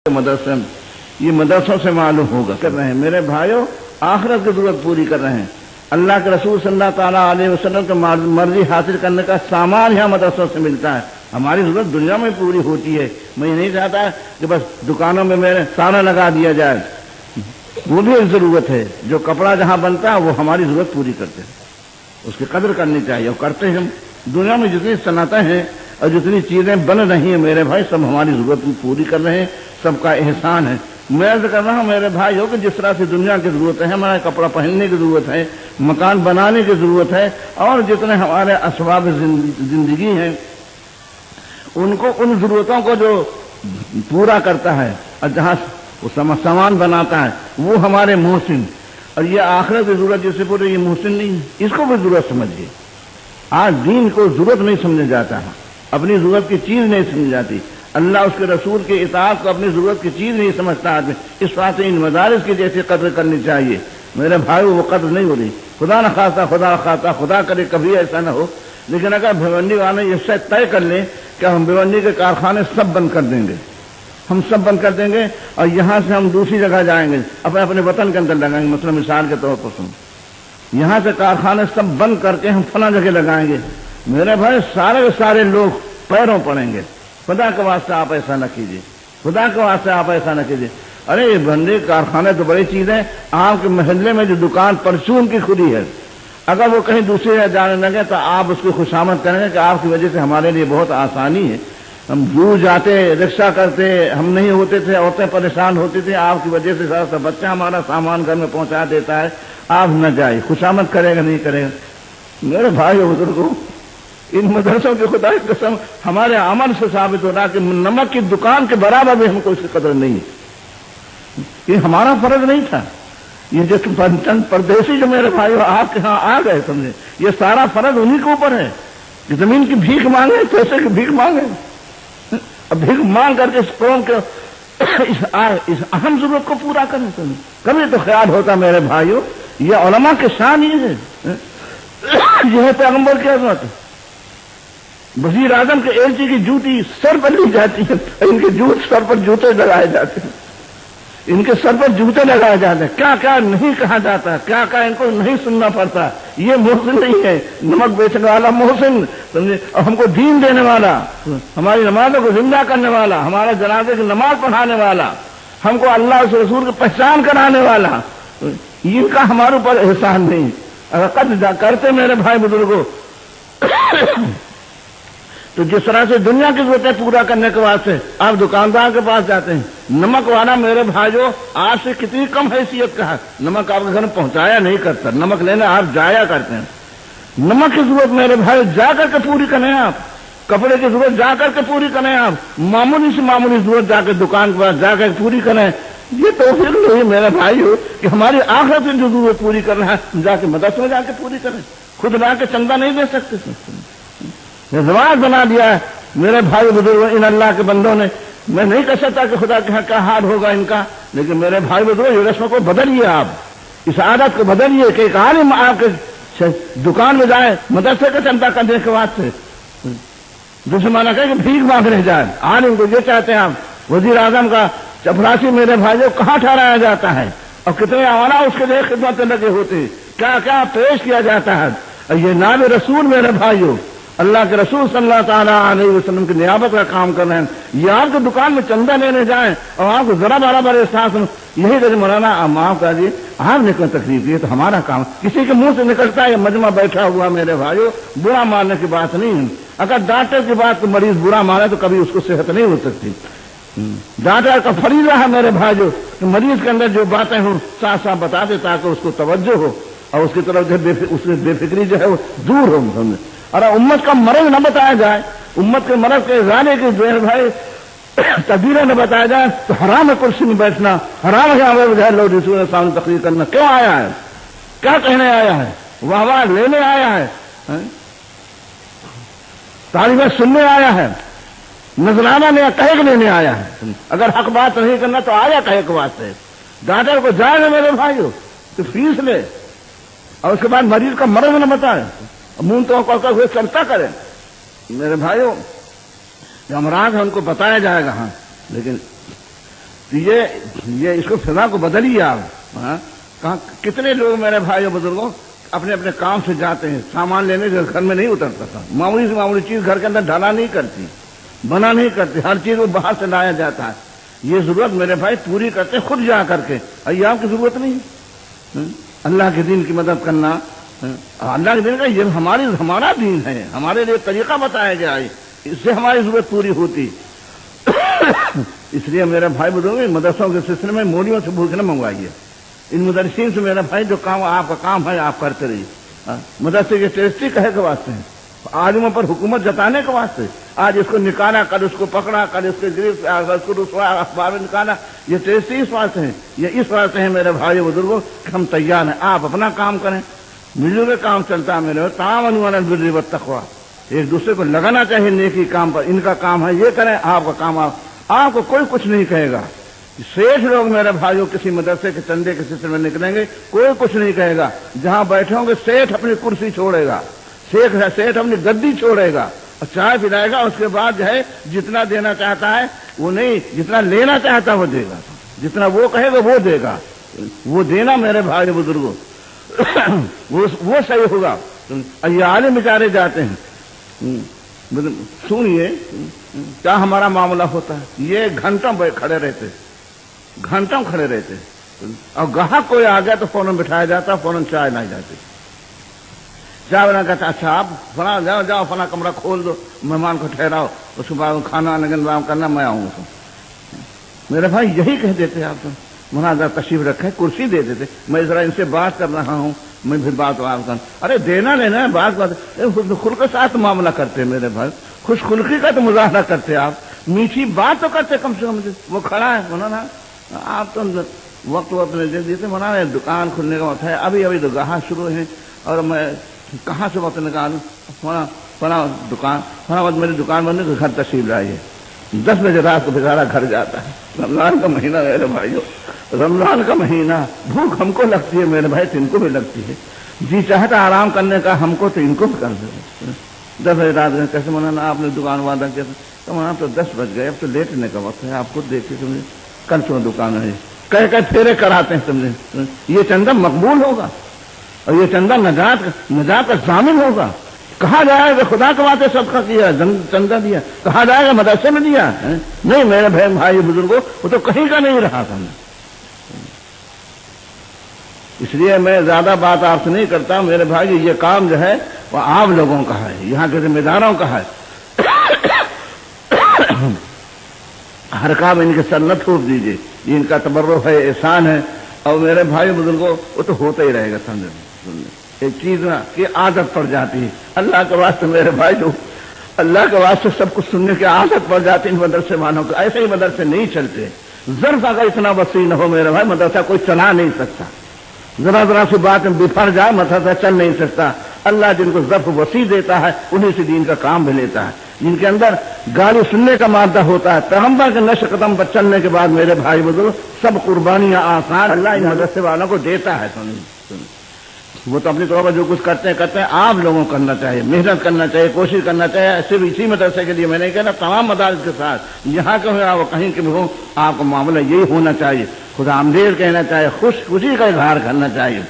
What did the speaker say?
مدرسے یہ مدرسوں سے معلوم ہوگا کر رہے ہیں میرے بھائیوں، آخرت کی ضرورت پوری کر رہے ہیں۔ اللہ کے رسول صلی اللہ تعالیٰ علیہ وسلم کی مرضی حاصل کرنے کا سامان یہاں مدرسوں سے ملتا ہے۔ ہماری ضرورت دنیا میں پوری ہوتی ہے۔ میں یہ نہیں چاہتا کہ بس دکانوں میں میرے سارا لگا دیا جائے، وہ بھی ایک ضرورت ہے۔ جو کپڑا جہاں بنتا ہے وہ ہماری ضرورت پوری کرتے ہیں، اس کی قدر کرنی چاہیے اور کرتے ہیں۔ ہم دنیا میں جتنی صنعتیں ہیں اور جتنی چیزیں بن رہی ہیں میرے بھائی، سب ہماری ضرورت پوری کر رہے ہیں، سب کا احسان ہے۔ میں عرض کر رہا ہوں میرے بھائی ہو کہ جس طرح سے دنیا کی ضرورت ہے، ہمارے کپڑا پہننے کی ضرورت ہے، مکان بنانے کی ضرورت ہے، اور جتنے ہمارے اسباب زندگی ہیں ان کو، ان ضرورتوں کو جو پورا کرتا ہے اور جہاں وہ سامان بناتا ہے وہ ہمارے محسن۔ اور یہ آخرت کی ضرورت جس سے پورے یہ محسن نہیں ہے، اس کو بھی ضرورت سمجھیے۔ آج دین کو ضرورت نہیں سمجھا جاتا ہے، اپنی ضرورت کی چیز نہیں سمجھی جاتی۔ اللہ اس کے رسول کے اطاعت کو اپنی ضرورت کی چیز نہیں سمجھتا آدمی۔ اس بات سے ان مدارس کی جیسی قدر کرنی چاہیے میرے بھائی، وہ قدر نہیں ہو رہی۔ خدا نہ خواستہ خدا کرے کبھی ایسا نہ ہو، لیکن اگر بھیونڈی والے یہ شاید طے کر لیں کہ ہم بھیونڈی کے کارخانے سب بند کر دیں گے، ہم سب بند کر دیں گے اور یہاں سے ہم دوسری جگہ جائیں گے، اپنے وطن کے اندر لگائیں گے۔ مثلا مثال کے طور پر سن، یہاں سے کارخانے سب بند کر کے ہم فلاں جگہ لگائیں گے، میرے بھائی سارے کے سارے لوگ پیروں پڑیں گے۔ خدا کے واسطے آپ ایسا نہ کیجیے، خدا کے واسطے آپ ایسا نہ کیجیے۔ ارے یہ بندے کارخانے تو بڑی چیز ہے۔ آپ کے محلے میں جو دکان پرچون کی کھلی ہے، اگر وہ کہیں دوسری جگہ جانے لگے تو آپ اس کی خوشامد کریں گے کہ آپ کی وجہ سے ہمارے لیے بہت آسانی ہے۔ ہم دور جاتے، رکشہ کرتے، ہم نہیں ہوتے تھے، عورتیں پریشان ہوتی تھیں، آپ کی وجہ سے سارا بچہ ہمارا سامان گھر میں پہنچا دیتا ہے، آپ نہ جائے۔ خوشامد کرے گا نہیں کرے گا؟ میرے بھائی بزرگوں، ان مدرسوں کی خدا کی قسم ہمارے عمل سے ثابت ہو رہا کہ نمک کی دکان کے برابر بھی ہم کو اس کی قدر نہیں ہے۔ یہ ہمارا فرض نہیں تھا۔ یہ جو چند پردیسی جو میرے بھائی آپ کے ہاں آ گئے، سمجھے، یہ سارا فرض انہی کے اوپر ہے کہ زمین کی بھیک مانگے، پیسے کی بھیک مانگے، اب بھیک مانگ کر کے اس قوم کے اس اہم ضرورت کو پورا کریں۔ کبھی تو خیال ہوتا میرے بھائیوں، یہ علماء کے شان یہ ہے، یہ ہے پیغمبر کی عظمت۔ وزیر اعظم کے ایلچی کی جوتی سر پر لی جاتی ہے، ان کے سر پر جوتے لگائے جاتے ہیں، ان کے سر پر جوتے لگائے جاتے ہیں۔ کیا کیا نہیں کہا جاتا، کیا کیا ان کو نہیں سننا پڑتا۔ یہ محسن نہیں ہے، نمک بیچنے والا محسن، سمجھے، اور ہم کو دین دینے والا، ہماری نمازوں کو زندہ کرنے والا، ہمارے جنازے کی نماز پڑھانے والا، ہم کو اللہ کے رسول کی پہچان کرانے والا، ان کا ہمارے اوپر احسان نہیں۔ اگر قد کرتے میرے بھائی بزرگوں، تو جس طرح سے دنیا کی ضرورتیں پورا کرنے کے واسطے آپ دکاندار کے پاس جاتے ہیں، نمک والا میرے بھائیوں آپ سے کتنی کم حیثیت کا ہے، نمک آپ کے گھر میں پہنچایا نہیں کرتا، نمک لینے آپ جایا کرتے ہیں۔ نمک کی ضرورت میرے بھائی جا کر کے پوری کریں آپ، کپڑے کی ضرورت جا کر کے پوری کریں آپ، معمولی سے معمولی ضرورت جا کے دکان کے پاس جا کر پوری کریں۔ یہ توفیق نہیں میرے بھائیوں کہ ہماری آخرت کی جو ضرورت پوری کرنا ہے جا کے مدرسے میں جا کے پوری کریں، خود لا کے چندہ نہیں دے سکتے۔ یہ رواج بنا دیا ہے میرے بھائی بزرگ ان اللہ کے بندوں نے۔ میں نہیں کہہ سکتا کہ خدا کے کیا حال ہوگا ان کا، لیکن میرے بھائی بزرگ یہ رسم کو بدلیے، آپ اس عادت کو بدلیے کہ ایک عالم آپ کے دکان میں جائے مدرسے کا چندہ کرنے کے بعد سے دوسرے مانا کہ بھیک مانگنے جائے۔ عالم کو یہ چاہتے ہیں آپ، وزیر اعظم کا چپراسی میرے بھائیوں کہاں ٹھہرایا جاتا ہے اور کتنے آنا اس کے لیے خدمت لگے ہوتے ہیں، کیا کیا پیش کیا جاتا ہے۔ اور یہ نائب رسول میرے بھائیوں، اللہ کے رسول صلی اللہ تعالیٰ علیہ وسلم کی نیابت کا کام کر رہے ہیں۔ یہ آپ کو دکان میں چندہ لینے جائیں اور آپ کو ذرا برابر احساس ہو، یہی کہ مولانا آپ معاف کر دیے، آپ نے کوئی تکلیف کی تو ہمارا کام، کسی کے منہ سے نکلتا ہے یہ مجمع بیٹھا ہوا میرے بھائیوں، برا ماننے کی بات نہیں ہے۔ اگر ڈاکٹر کی بات کو مریض برا مانے تو کبھی اس کو صحت نہیں ہو سکتی۔ ڈاکٹر کا فریضہ ہے میرے بھائیوں کہ مریض کے اندر جو باتیں ہوں صاف صاف بتا دے تاکہ اس کو توجہ ہو اور اس کی طرف جو اس کی بے فکری جو ہے وہ دور ہو۔ اور امت کا مرض نہ بتایا جائے، امت کے مرض کے ازالے کی جو ہے بھائی تدبیریں نہ بتایا جائے تو حرام ہے کرسی میں بیٹھنا، حرام ہے لوگ رسول کے سامنے تقریر کرنا۔ کیوں آیا ہے، کیا کہنے آیا ہے، واہ واہ لینے آیا ہے، تعریفیں سننے آیا ہے، نذرانہ نے کہے کہ لینے آیا ہے؟ اگر حق بات نہیں کرنا تو آیا کہے کے واسطے۔ ڈاکٹر کو جائے گا میرے بھائیو تو فیس لے اور اس کے بعد مریض کا مرض نہ بتائے، منہ تو کر ہوئے چلتا کرے۔ میرے بھائیوں جو امراض ہیں ان کو بتایا جائے گا، ہاں، لیکن تو یہ اس کو فضا کو بدلیے آپ. کہاں کتنے لوگ میرے بھائیوں بزرگوں اپنے اپنے کام سے جاتے ہیں, سامان لینے کے گھر میں نہیں اترتا تھا, معمولی سے معمولی چیز گھر کے اندر ڈھالا نہیں کرتی, بنا نہیں کرتی, ہر چیز وہ باہر سے لایا جاتا ہے. یہ ضرورت میرے بھائی پوری کرتے خود جا کر کے, ایام کی ضرورت نہیں. اللہ کے دین کی مدد کرنا, اللہ کے دین کا یہ ہمارا دین ہے, ہمارے لیے طریقہ بتایا گیا ہے, اس سے ہماری ضرورت پوری ہوتی. اس لیے میرے بھائی بزرگ مدرسوں کے سلسلے میں مولیوں سے بھوک نہ منگوائیے. ان مدرسین سے میرا بھائی جو کام آپ کا کام ہے آپ کرتے رہیے. مدرسے کے ٹیسٹی کہے کے واسطے ہیں, عالموں پر حکومت جتانے کے واسطے. آج اس کو نکالا, کل اس کو پکڑا, کل اس کے گرفت, اس کو رسوا اخبار میں نکالا. یہ ٹیسٹی اس واسطے ہیں, یہ اس واسطے ہیں میرے بھائی بزرگوں کہ ہم تیار ہیں, آپ اپنا کام کریں. مل جل کے کام چلتا ہے میرے, تعاونوا علی البر والتقوی, ایک دوسرے کو لگانا چاہیے نیکی کام پر. ان کا کام ہے یہ کریں, آپ کا کام آپ کو کوئی کچھ نہیں کہے گا. سیٹھ لوگ میرے بھائیوں کسی مدرسے کے چندے کے سلسلے میں نکلیں گے, کوئی کچھ نہیں کہے گا. جہاں بیٹھے ہوں گے سیٹھ اپنی کرسی چھوڑے گا, سیٹھ اپنی گدی چھوڑے گا اور چائے پلائے گا. اس کے بعد جو ہے جتنا دینا چاہتا ہے وہ نہیں, جتنا لینا چاہتا ہے وہ دے گا, جتنا وہ کہے گا وہ دے گا. وہ دینا میرے بھائی بزرگوں وہ صحیح ہوگا. یہ عالم بیچارے جاتے ہیں, سنیے کیا ہمارا معاملہ ہوتا ہے. یہ گھنٹوں کھڑے رہتے اور گاہک کوئی آ گیا تو فوراً بٹھایا جاتا, فوراً چائے لائی جاتی. چائے بنا کہتا اچھا آپ فلاں جاؤ فلاں کمرہ کھول دو, مہمان کو ٹھہراؤ, اس کے بعد کھانا انتظام کرنا, میں آؤں گا. میرے بھائی یہی کہہ دیتے آپ تو, مناظر تشریف رکھے, کرسی دے دیتے, میں ذرا ان سے بات کر رہا ہوں, میں پھر بات کروں. ارے دینا لینا ہے, بات خلق کے ساتھ معاملہ کرتے میرے بھائی, خوش خلقی کا تو مظاہرہ کرتے آپ, میٹھی بات تو کرتے کم سے کم. وہ کھڑا ہے مولانا, آپ تو وقت نہیں دے دیتے مولانا, دکان کھلنے کا وقت ہے, ابھی تو گاہک شروع ہے اور میں کہاں سے وقت نکالوں. فلاں دکان فلاں وقت میری دکان بند ہے, گھر تشریف لائیے. 10 بجے رات کو بیچارہ گھر جاتا ہے. رمضان کا مہینہ میرے بھائیوں, رمضان کا مہینہ, بھوک ہم کو لگتی ہے میرے بھائی, ان کو بھی لگتی ہے. جی چاہتا آرام کرنے کا ہم کو, تو ان کو بھی کر دے. 10 بجے رات میں کیسے مولانا آپ نے دکان وعدہ کیا تھا, تو مولانا تو 10 بج گئے, اب تو لیٹنے کا وقت ہے, آپ خود دیکھیے سمجھے, کل سے دکان ہے. کہہ پھیرے کراتے ہیں سمجھے. یہ چندہ مقبول ہوگا اور یہ چندہ نجات کا ضامن ہوگا. کہا جائے گا خدا کے واسطے صدقہ کیا, چندہ دیا, کہا جائے گا مدرسے میں دیا. نہیں میرے بھائی بزرگوں, وہ تو کہیں کا نہیں رہا تھا. اس لیے میں زیادہ بات آپ سے نہیں کرتا میرے بھائی. یہ کام جو ہے وہ آپ لوگوں کا ہے, یہاں کے ذمہ داروں کا ہے. ہر کام ان کے سر نہ تھوپ دیجیے, یہ ان کا تبرک ہے, احسان ہے. اور میرے بھائی بزرگوں وہ تو ہوتا ہی رہے گا. سمجھے ایک چیز نا کہ عادت پڑ جاتی ہے. اللہ کے واسطے میرے بھائی جو اللہ کے واسطے سب کچھ سننے کی عادت پڑ جاتی ہے ان مدرسے والوں کو. ایسے ہی مدرسے نہیں چلتے. ظرف اگر اتنا وسیع نہ ہو میرے بھائی, مدرسہ کوئی چلا نہیں سکتا. ذرا سی بات میں بفر جائے مدرسہ چل نہیں سکتا. اللہ جن کو ظرف وسیع دیتا ہے انہیں سے دین کا کام بھی لیتا ہے. جن کے اندر گالی سننے کا مادہ ہوتا ہے, پیغمبر کے نشر قدم پر چلنے کے بعد میرے بھائی بزرگ سب قربانیاں آسان اللہ ان مدرسے والوں کو دیتا ہے. وہ تو اپنی طور پر جو کچھ کرتے ہیں آپ لوگوں کو کرنا چاہیے, محنت کرنا چاہیے, کوشش کرنا چاہیے. صرف اسی مدرسے کے لیے میں نہیں کہنا, تمام مدارس کے ساتھ یہاں کے ہو کہیں کے بھی ہو, آپ کا معاملہ یہی ہونا چاہیے. خدا آمدید کہنا چاہیے, خوشی کا اظہار کرنا چاہیے.